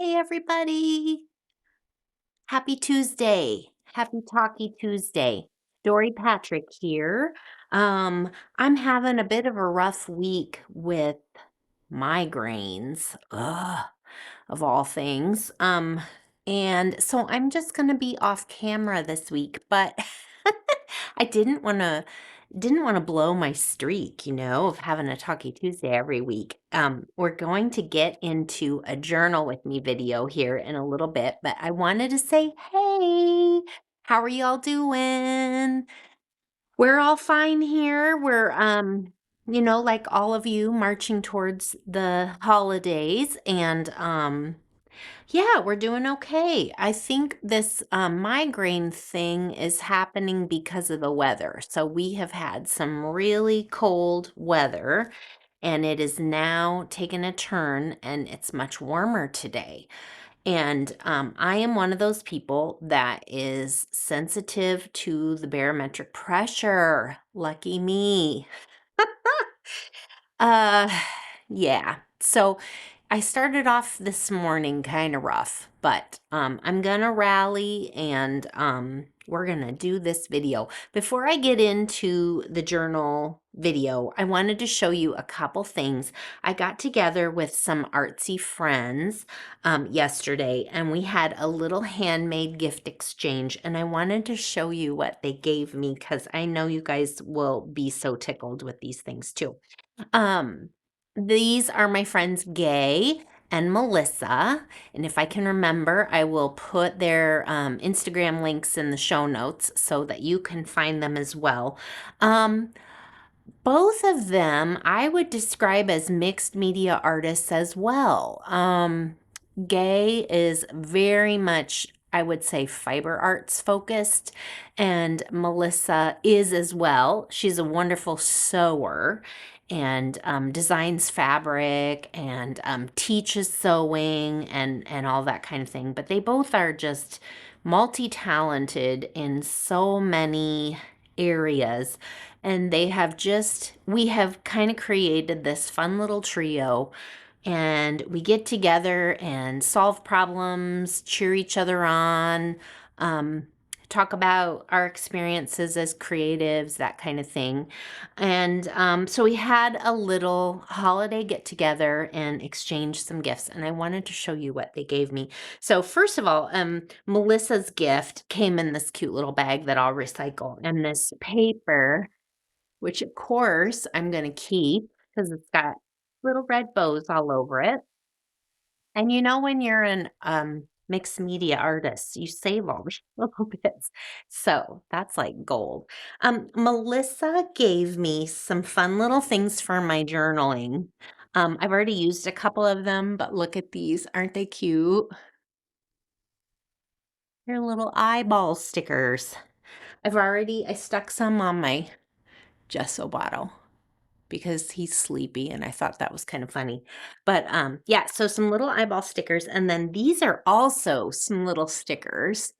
Hey everybody. Happy Tuesday. Happy Talkie Tuesday. Dori Patrick here. I'm having a bit of a rough week with migraines. Of all things. And so I'm just going to be off camera this week, but I didn't want to blow my streak, of having a Talkie Tuesday every week. We're going to get into a journal with me video here in a little bit, but I wanted to say, hey, how are y'all doing? We're all fine here. We're like all of you marching towards the holidays and yeah, we're doing okay. I think this migraine thing is happening because of the weather. So we have had some really cold weather and it is now taking a turn and it's much warmer today. And I am one of those people that is sensitive to the barometric pressure. Lucky me. Uh, yeah. So I started off this morning kind of rough, but I'm gonna rally and we're gonna do this video. Before I get into the journal video, I wanted to show you a couple things. I got together with some artsy friends yesterday and we had a little handmade gift exchange, and I wanted to show you what they gave me because I know you guys will be so tickled with these things too. Um, these are my friends Gay and Melissa, and if I can remember, I will put their Instagram links in the show notes so that you can find them as well. Um, Both of them I would describe as mixed media artists as well. Gay is very much, I would say, fiber arts focused, and Melissa is as well. She's a wonderful sewer and designs fabric and teaches sewing and all that kind of thing. But they both are just multi-talented in so many areas, and we have kind of created this fun little trio, and we get together and solve problems, cheer each other on, um, talk about our experiences as creatives, that kind of thing. And so we had a little holiday get together and exchange some gifts, and I wanted to show you what they gave me. So first of all, Melissa's gift came in this cute little bag that I'll recycle, and this paper, which of course I'm going to keep because it's got little red bows all over it. And when you're an mixed media artist, you save all these little bits. So that's like gold. Melissa gave me some fun little things for my journaling. I've already used a couple of them, but look at these. Aren't they cute? They're little eyeball stickers. I stuck some on my gesso bottle because he's sleepy and I thought that was kind of funny. But yeah, so some little eyeball stickers, and then these are also some little stickers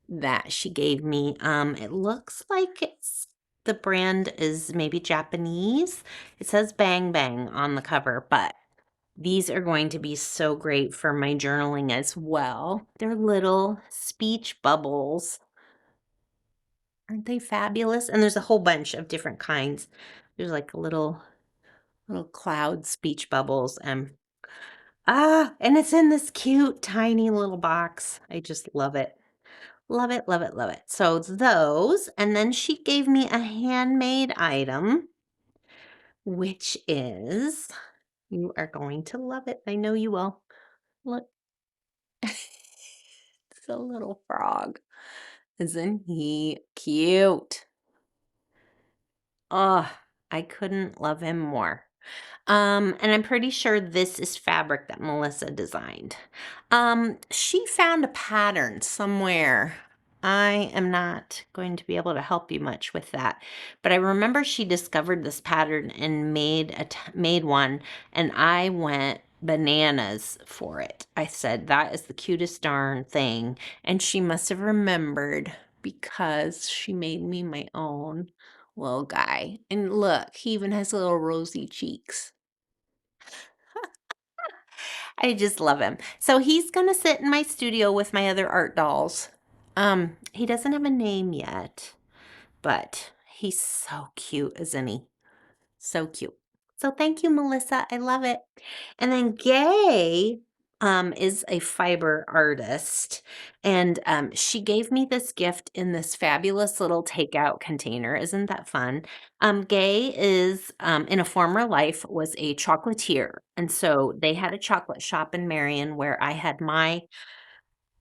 that she gave me. It looks like the brand is maybe Japanese. It says Bang Bang on the cover, but these are going to be so great for my journaling as well. They're little speech bubbles. Aren't they fabulous? And there's a whole bunch of different kinds. There's like a little cloud speech bubbles, and it's in this cute tiny little box. I just love it. Love it, love it, love it. So it's those, and then she gave me a handmade item, which is, you are going to love it. I know you will. Look. It's a little frog. Isn't he cute? Oh, I couldn't love him more. And I'm pretty sure this is fabric that Melissa designed. She found a pattern somewhere. I am not going to be able to help you much with that, but I remember she discovered this pattern and made one, and I went bananas for it. I said, that is the cutest darn thing, and she must have remembered because she made me my own little guy. And look, he even has little rosy cheeks. I just love him. So he's gonna sit in my studio with my other art dolls. He doesn't have a name yet, but he's so cute, isn't he? So cute. So thank you, Melissa. I love it. And then Gay is a fiber artist, and she gave me this gift in this fabulous little takeout container. Isn't that fun? Gay is in a former life was a chocolatier, and so they had a chocolate shop in Marion where I had my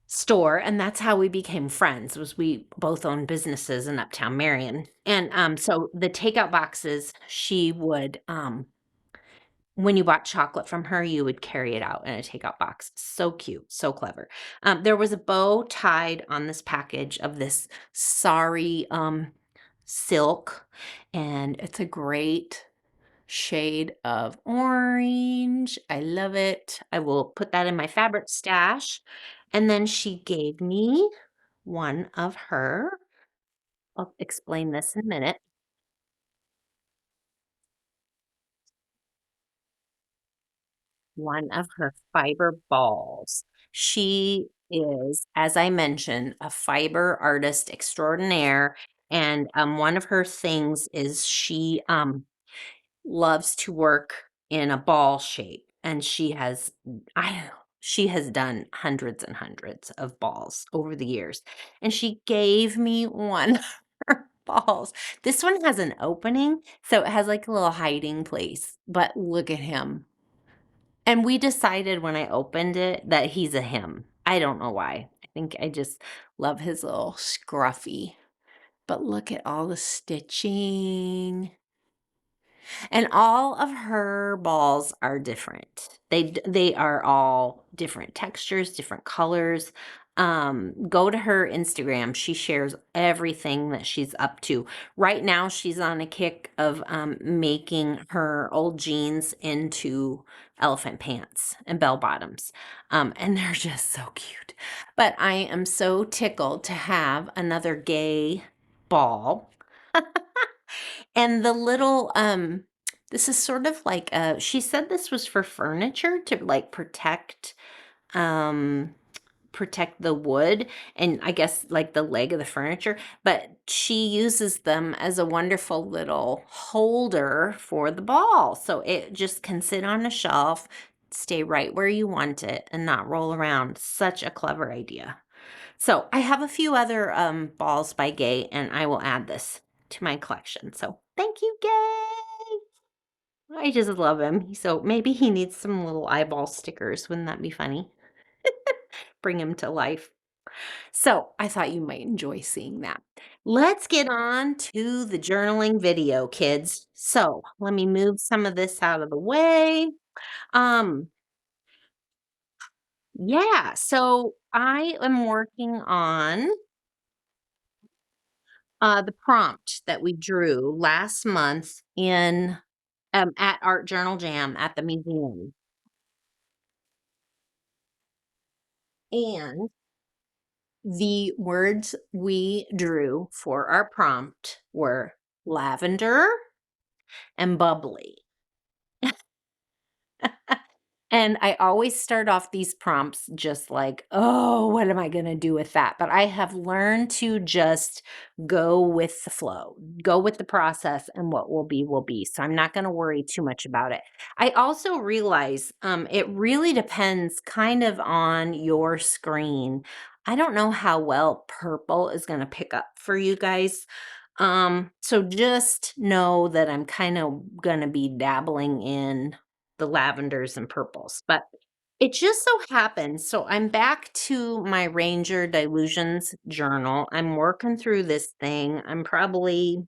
store, and that's how we became friends. Was we both owned businesses in Uptown Marion, and so the takeout boxes she would when you bought chocolate from her, you would carry it out in a takeout box. So cute, so clever. There was a bow tied on this package of this sari silk, and it's a great shade of orange. I love it. I will put that in my fabric stash. And then she gave me one of her, I'll explain this in a minute, one of her fiber balls. She is, as I mentioned, a fiber artist extraordinaire. And one of her things is she loves to work in a ball shape, and I she has done hundreds and hundreds of balls over the years, and she gave me one of her balls. This one has an opening, so it has like a little hiding place, but look at him. And we decided when I opened it that he's a him. I don't know why. I think I just love his little scruffy. But look at all the stitching. And all of her balls are different. They are all different textures, different colors. Go to her Instagram. She shares everything that she's up to. Right now, she's on a kick of making her old jeans into elephant pants and bell bottoms. And they're just so cute. But I am so tickled to have another gay ball. And the little, this is sort of like she said this was for furniture to like um, protect the wood and I guess like the leg of the furniture, but she uses them as a wonderful little holder for the ball. So it just can sit on a shelf, stay right where you want it and not roll around. Such a clever idea. So I have a few other balls by Gay, and I will add this to my collection. So thank you, Gay. I just love him. So maybe he needs some little eyeball stickers. Wouldn't that be funny? Bring him to life. So I thought you might enjoy seeing that. Let's get on to the journaling video, kids. So let me move some of this out of the way. Um, yeah, so I am working on the prompt that we drew last month in at Art Journal Jam at the museum. And the words we drew for our prompt were lavender and bubbly. And I always start off these prompts just like, oh, what am I going to do with that? But I have learned to just go with the flow, go with the process, and what will be, will be. So I'm not going to worry too much about it. I also realize it really depends kind of on your screen. I don't know how well purple is going to pick up for you guys. So just know that I'm kind of going to be dabbling in the lavenders and purples, but it just so happens, so I'm back to my Ranger Delusions journal. I'm working through this thing. I'm probably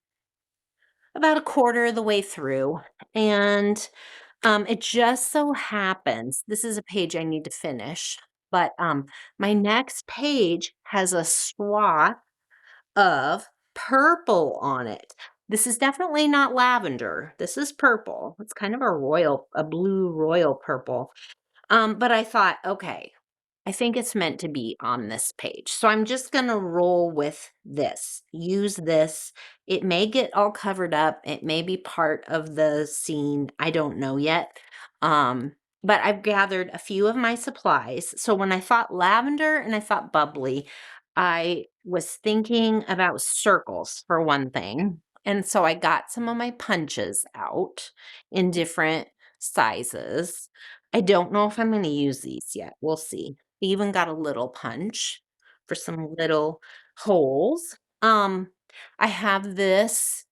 about a quarter of the way through, and it just so happens this is a page I need to finish, but my next page has a swath of purple on it. This is definitely not lavender. This is purple. It's kind of a blue royal purple. But I thought, okay, I think it's meant to be on this page. So I'm just going to roll with this, use this. It may get all covered up. It may be part of the scene. I don't know yet. but I've gathered a few of my supplies. So when I thought lavender and I thought bubbly, I was thinking about circles for one thing. And so I got some of my punches out in different sizes. I don't know if I'm going to use these yet. We'll see. I even got a little punch for some little holes. I have this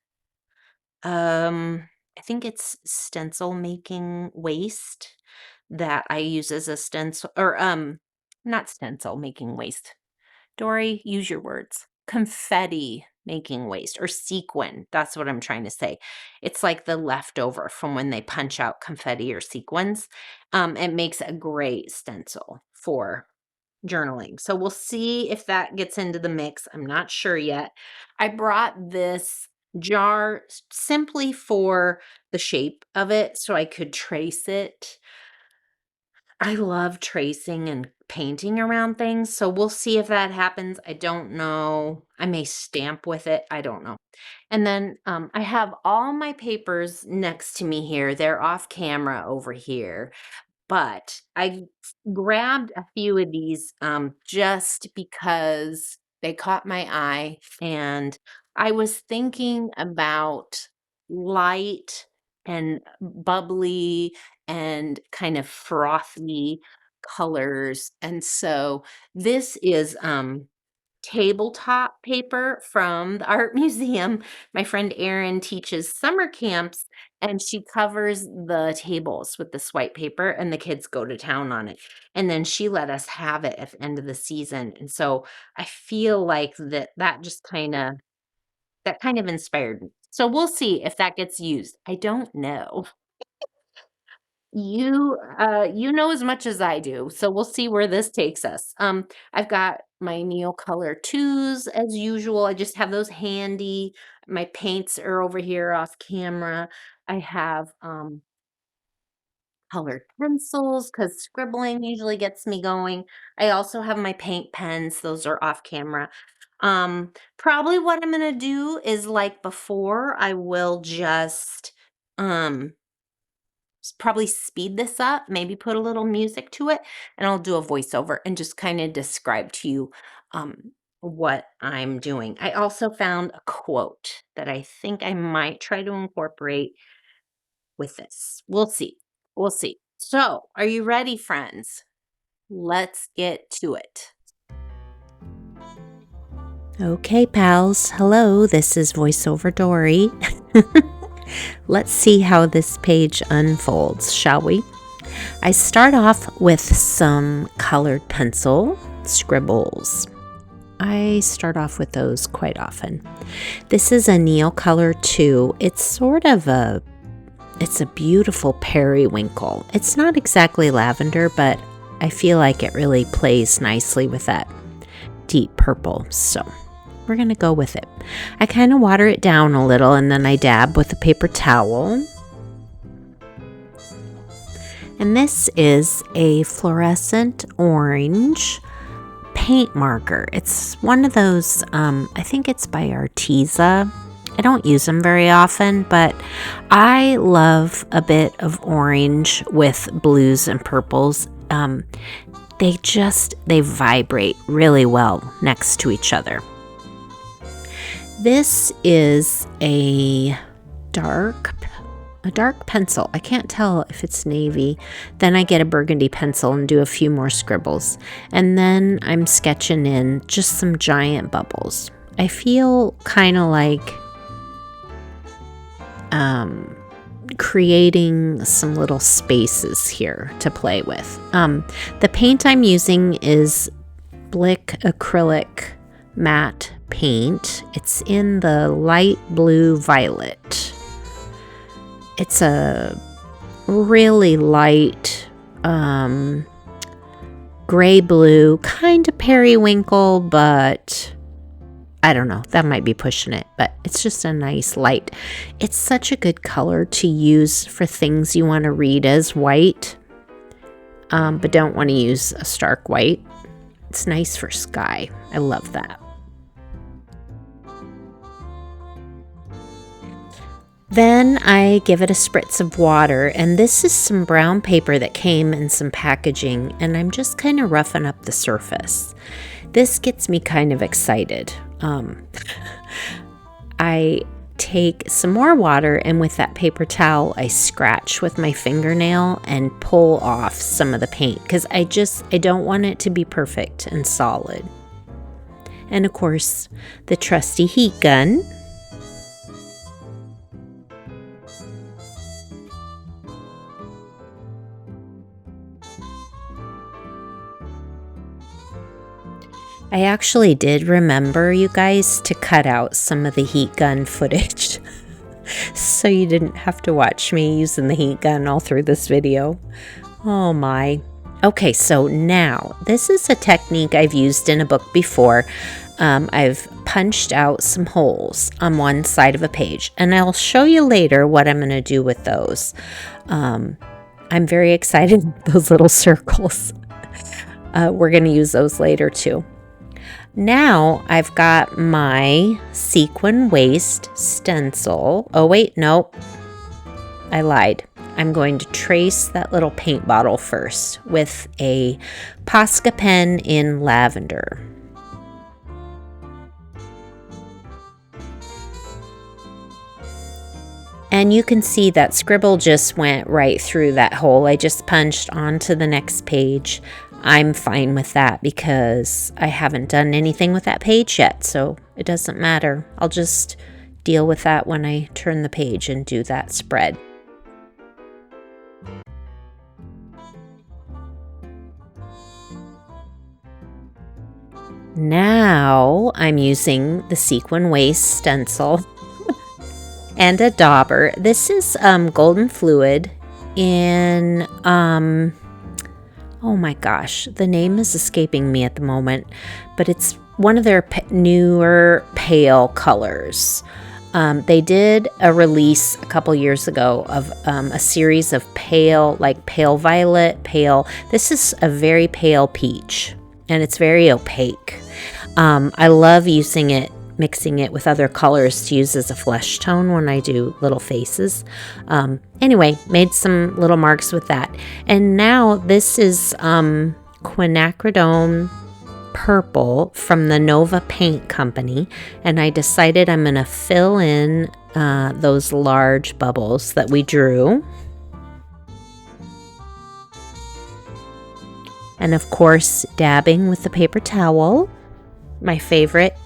I think it's stencil making waste that I use as a stencil or not stencil making waste. Dori, use your words. Confetti making waste or sequin. That's what I'm trying to say. It's like the leftover from when they punch out confetti or sequins. It makes a great stencil for journaling. So we'll see if that gets into the mix. I'm not sure yet. I brought this jar simply for the shape of it so I could trace it. I love tracing and painting around things, so we'll see if that happens. I don't know. I may stamp with it. I don't know. And then I have all my papers next to me here. They're off camera over here. But I grabbed a few of these, just because they caught my eye, and I was thinking about light and bubbly and kind of frothy colors, and so this is, tabletop paper from the art museum. My friend Erin teaches summer camps and she covers the tables with this white paper and the kids go to town on it. And then she let us have it at the end of the season. And so I feel like that just kind of inspired me. So we'll see if that gets used. I don't know. You know as much as I do, so we'll see where this takes us. I've got my Neocolor 2s as usual. I just have those handy. My paints are over here off camera. I have colored pencils because scribbling usually gets me going. I also have my paint pens. Those are off camera. Probably what I'm gonna do is like before, I will just um probably speed this up, maybe put a little music to it, and I'll do a voiceover and just kind of describe to you what I'm doing. I also found a quote that I think I might try to incorporate with this. We'll see. We'll see. So, are you ready, friends? Let's get to it. Okay, pals. Hello, this is voiceover Dori. Let's see how this page unfolds, shall we? I start off with some colored pencil scribbles. I start off with those quite often. This is a Neocolor 2. It's a beautiful periwinkle. It's not exactly lavender, but I feel like it really plays nicely with that deep purple. So we're going to go with it. I kind of water it down a little and then I dab with a paper towel. And this is a fluorescent orange paint marker. It's one of those, I think it's by Arteza. I don't use them very often, but I love a bit of orange with blues and purples. They vibrate really well next to each other. This is a dark pencil. I can't tell if it's navy. Then I get a burgundy pencil and do a few more scribbles. And then I'm sketching in just some giant bubbles. I feel kind of like creating some little spaces here to play with. The paint I'm using is Blick acrylic matte paint. It's in the light blue violet. It's a really light gray blue, kind of periwinkle, but I don't know, that might be pushing it, but it's just a nice light. It's such a good color to use for things you want to read as white, but don't want to use a stark white. It's nice for sky. I love that. Then I give it a spritz of water, and this is some brown paper that came in some packaging, and I'm just kind of roughing up the surface. This gets me kind of excited. I take some more water, and with that paper towel, I scratch with my fingernail and pull off some of the paint because I don't want it to be perfect and solid. And of course, the trusty heat gun. I actually did remember, you guys, to cut out some of the heat gun footage so you didn't have to watch me using the heat gun all through this video. Oh my. Okay, so now this is a technique I've used in a book before. I've punched out some holes on one side of a page, and I'll show you later what I'm going to do with those. I'm very excited with those little circles. We're going to use those later too. Now I've got my sequin waist stencil. Oh wait, nope, I lied. I'm going to trace that little paint bottle first with a Posca pen in lavender. And you can see that scribble just went right through that hole I just punched onto the next page. I'm fine with that because I haven't done anything with that page yet, so it doesn't matter. I'll just deal with that when I turn the page and do that spread. Now I'm using the sequin waist stencil and a dauber. This is golden fluid in oh my gosh, the name is escaping me at the moment, but it's one of their newer pale colors. They did a release a couple years ago of a series of pale, like pale violet, pale. This is a very pale peach, and it's very opaque. I love using it, mixing it with other colors to use as a flesh tone when I do little faces. Anyway, made some little marks with that. And now this is quinacridone purple from the Nova Paint Company. And I decided I'm going to fill in those large bubbles that we drew. And of course, dabbing with the paper towel. My favorite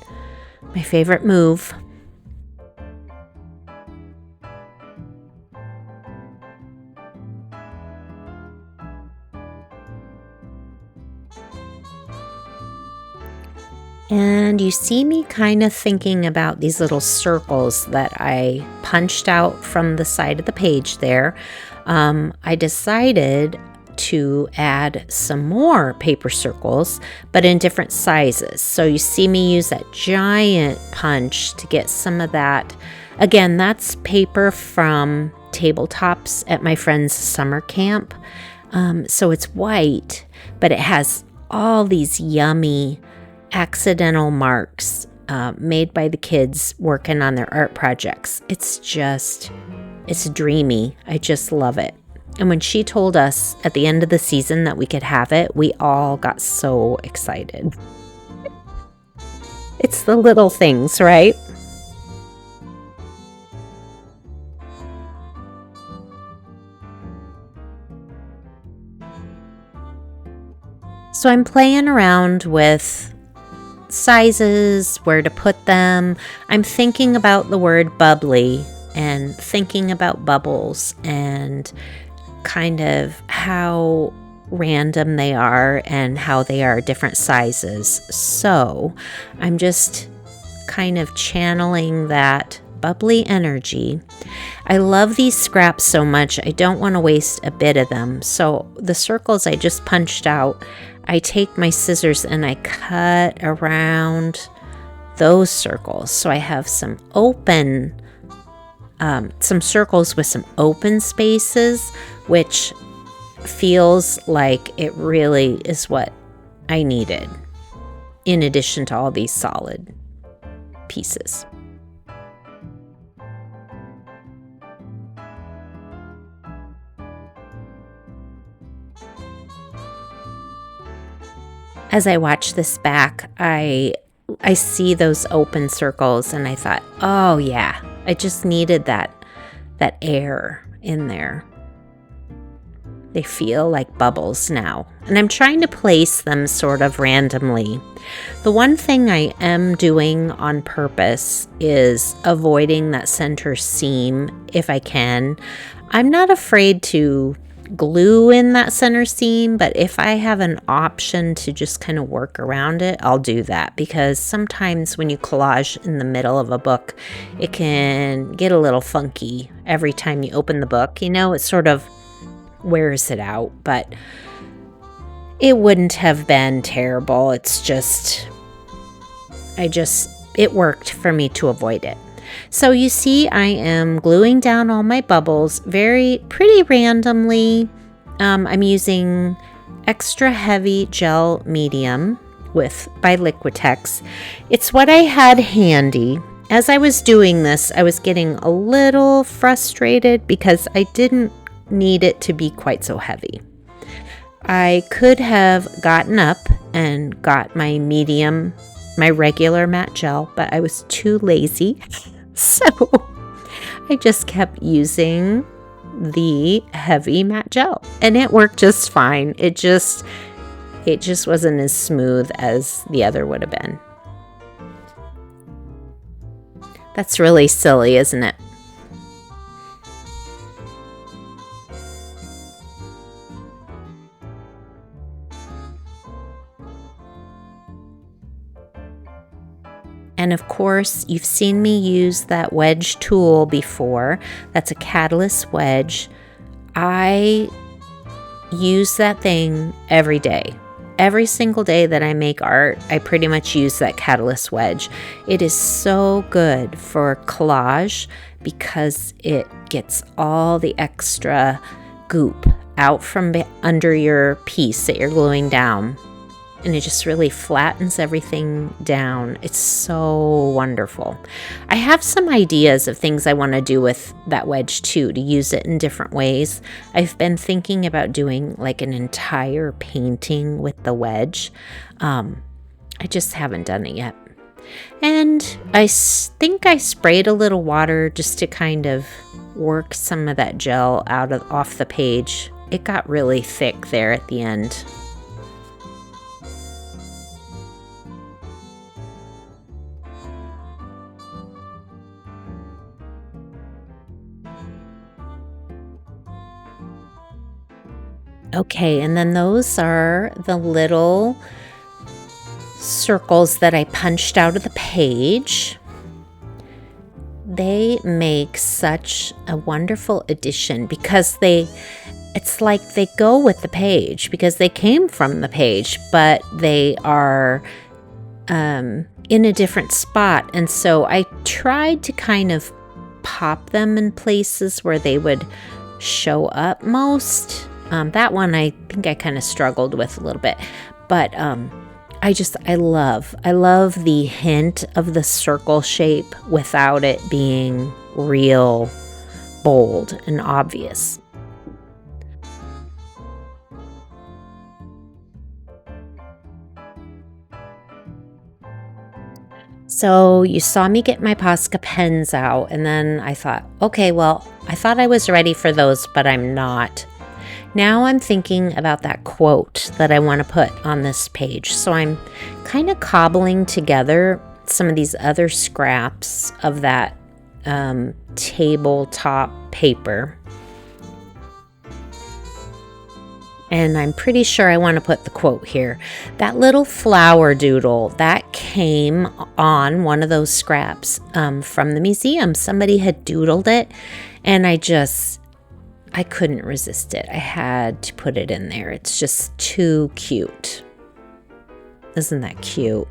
move. And you see me kind of thinking about these little circles that I punched out from the side of the page there. I decided to add some more paper circles, but in different sizes. So you see me use that giant punch to get some of that. Again, that's paper from tabletops at my friend's summer camp. So it's white, but it has all these yummy accidental marks made by the kids working on their art projects. It's dreamy. I just love it. And when she told us at the end of the season that we could have it, we all got so excited. It's the little things, right? So I'm playing around with sizes, where to put them. I'm thinking about the word bubbly and thinking about bubbles and kind of how random they are and how they are different sizes. So I'm just kind of channeling that bubbly energy. I love these scraps so much. I don't want to waste a bit of them. So the circles I just punched out, I take my scissors and I cut around those circles. So I have some open, some circles with some open spaces, which feels like it really is what I needed, in addition to all these solid pieces. as I watch this back, I see those open circles and I thought, oh yeah, I just needed that air in there. They feel like bubbles now. And I'm trying to place them sort of randomly. The one thing I am doing on purpose is avoiding that center seam if I can. I'm not afraid to glue in that center seam, but if I have an option to just kind of work around it, I'll do that, because sometimes when you collage in the middle of a book, it can get a little funky every time you open the book. You know, it sort of wears it out, but it wouldn't have been terrible. It's just, it worked for me to avoid it. So you see, I am gluing down all my bubbles pretty randomly. I'm using extra heavy gel medium by Liquitex. It's what I had handy. As I was doing this, I was getting a little frustrated because I didn't need it to be quite so heavy. I could have gotten up and got my regular matte gel, but I was too lazy. So I just kept using the heavy matte gel and it worked just fine. It just wasn't as smooth as the other would have been. That's really silly, isn't it? And of course, you've seen me use that wedge tool before. That's a catalyst wedge. I use that thing every day. Every single day that I make art, I pretty much use that catalyst wedge. It is so good for collage because it gets all the extra goop out from under your piece that you're gluing down. And it just really flattens everything down. It's so wonderful. I have some ideas of things I want to do with that wedge too, to use it in different ways. I've been thinking about doing like an entire painting with the wedge. I just haven't done it yet. And I think I sprayed a little water just to kind of work some of that gel off the page. It got really thick there at the end. Okay, and then those are the little circles that I punched out of the page. They make such a wonderful addition because it's like they go with the page because they came from the page, but they are in a different spot. And so I tried to kind of pop them in places where they would show up most. That one I think I kind of struggled with a little bit, but I love the hint of the circle shape without it being real bold and obvious. So you saw me get my Posca pens out, and then I thought, okay, well, I thought I was ready for those, but I'm not. Now I'm thinking about that quote that I want to put on this page. So I'm kind of cobbling together some of these other scraps of that tabletop paper. And I'm pretty sure I want to put the quote here. That little flower doodle, that came on one of those scraps from the museum. Somebody had doodled it, and I couldn't resist it. I had to put it in there. It's just too cute. Isn't that cute?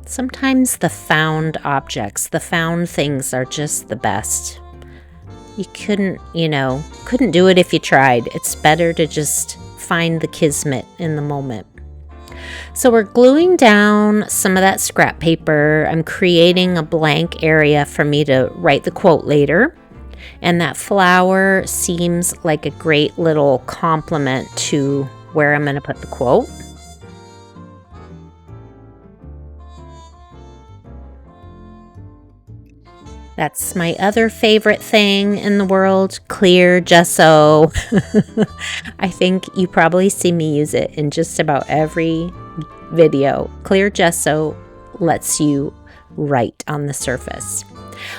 Sometimes the found objects, the found things are just the best. You couldn't do it if you tried. It's better to just find the kismet in the moment. So we're gluing down some of that scrap paper. I'm creating a blank area for me to write the quote later. And that flower seems like a great little complement to where I'm going to put the quote. That's my other favorite thing in the world, clear gesso. I think you probably see me use it in just about every video. Clear gesso lets you write on the surface.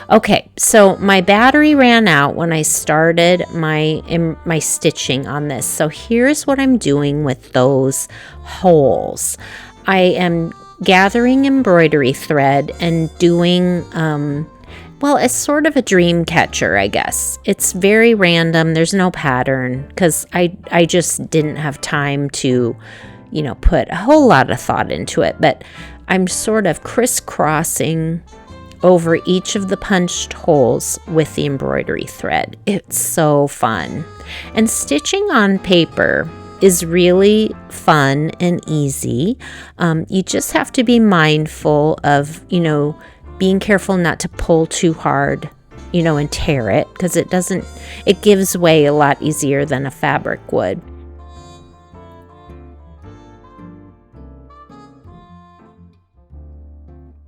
Okay, so my battery ran out when I started my stitching on this. So here's what I'm doing with those holes. I am gathering embroidery thread and doing well, it's sort of a dream catcher, I guess. It's very random. There's no pattern because I just didn't have time to, put a whole lot of thought into it. But I'm sort of crisscrossing over each of the punched holes with the embroidery thread. It's so fun. And stitching on paper is really fun and easy. You just have to be mindful of, being careful not to pull too hard, and tear it, because it gives way a lot easier than a fabric would.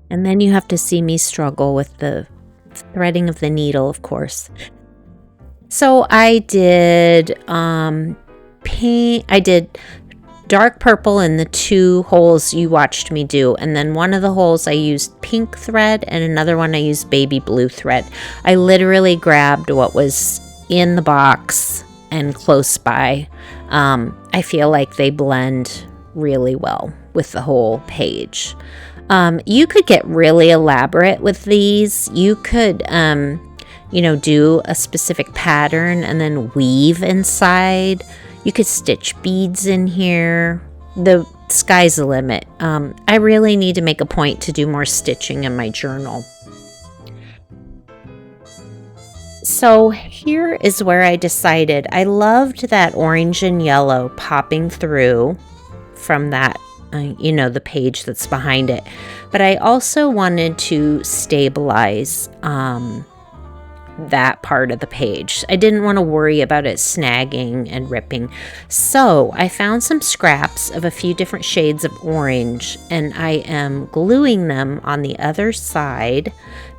And then you have to see me struggle with the threading of the needle, of course. So I did pink, I did dark purple in the 2 holes you watched me do, and then one of the holes I used pink thread and another one I used baby blue thread. I literally grabbed what was in the box and close by. I feel like they blend really well with the whole page. You could get really elaborate with these. You could do a specific pattern and then weave inside. You could stitch beads in here. The sky's the limit. I really need to make a point to do more stitching in my journal. So here is where I decided I loved that orange and yellow popping through from that, the page that's behind it. But I also wanted to stabilize that part of the page. I didn't want to worry about it snagging and ripping. So I found some scraps of a few different shades of orange, and I am gluing them on the other side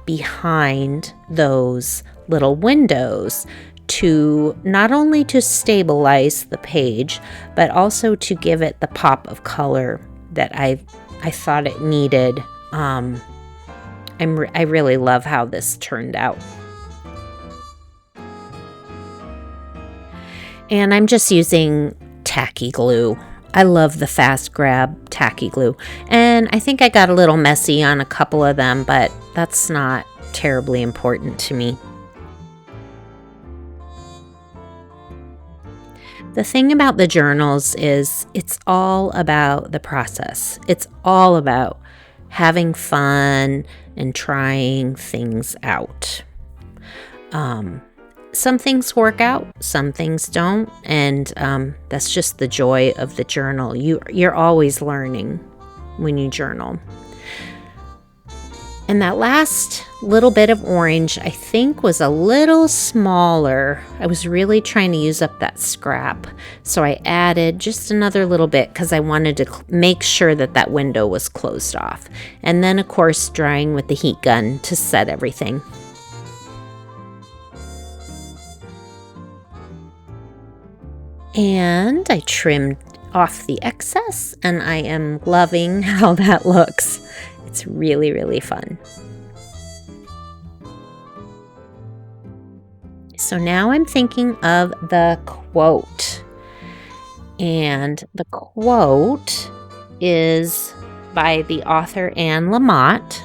behind those little windows to not only to stabilize the page, but also to give it the pop of color that I thought it needed. I really love how this turned out. And I'm just using tacky glue. I love the fast grab tacky glue. And I think I got a little messy on a couple of them, but that's not terribly important to me. The thing about the journals is it's all about the process. It's all about having fun and trying things out. Some things work out, some things don't, and that's just the joy of the journal. You're always learning when you journal. And that last little bit of orange, I think, was a little smaller. I was really trying to use up that scrap, so I added just another little bit because I wanted to make sure that that window was closed off. And then, of course, drying with the heat gun to set everything. And I trimmed off the excess, and I am loving how that looks. It's really, really fun. So now I'm thinking of the quote. And the quote is by the author Anne Lamott.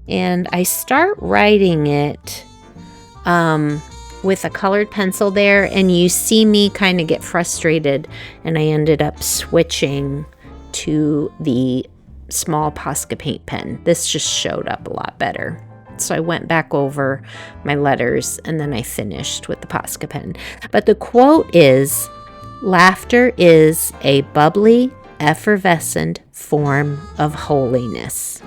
And I start writing it with a colored pencil there, and you see me kind of get frustrated, and I ended up switching to the small Posca paint pen. This just showed up a lot better. So I went back over my letters, and then I finished with the Posca pen. But the quote is, "Laughter is a bubbly, effervescent form of holiness,"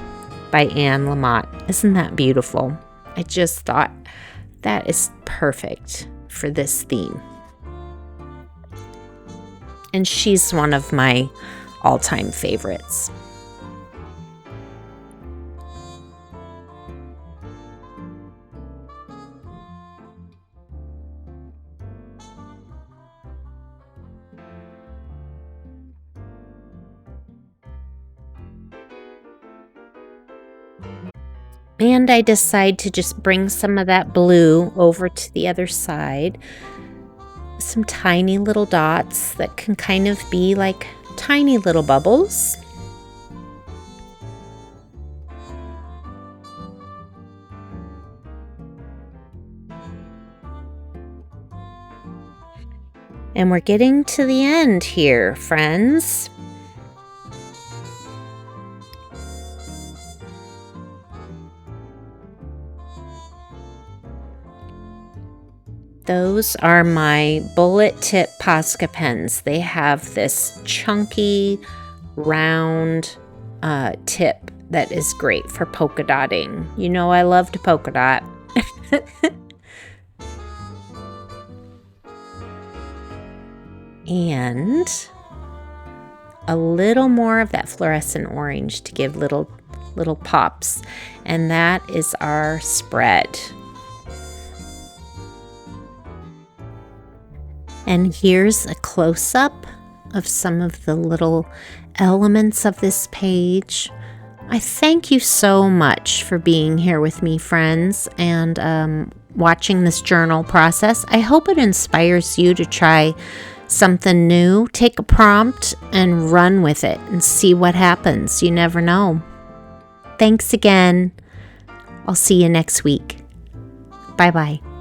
by Anne Lamott. Isn't that beautiful? I just thought that is perfect for this theme. And she's one of my all-time favorites. And I decide to just bring some of that blue over to the other side. Some tiny little dots that can kind of be like tiny little bubbles. And we're getting to the end here, friends. Those are my bullet tip Posca pens. They have this chunky, round tip that is great for polka dotting. You know I love to polka dot. And a little more of that fluorescent orange to give little pops. And that is our spread. And here's a close-up of some of the little elements of this page. I thank you so much for being here with me, friends, and watching this journal process. I hope it inspires you to try something new. Take a prompt and run with it and see what happens. You never know. Thanks again. I'll see you next week. Bye-bye.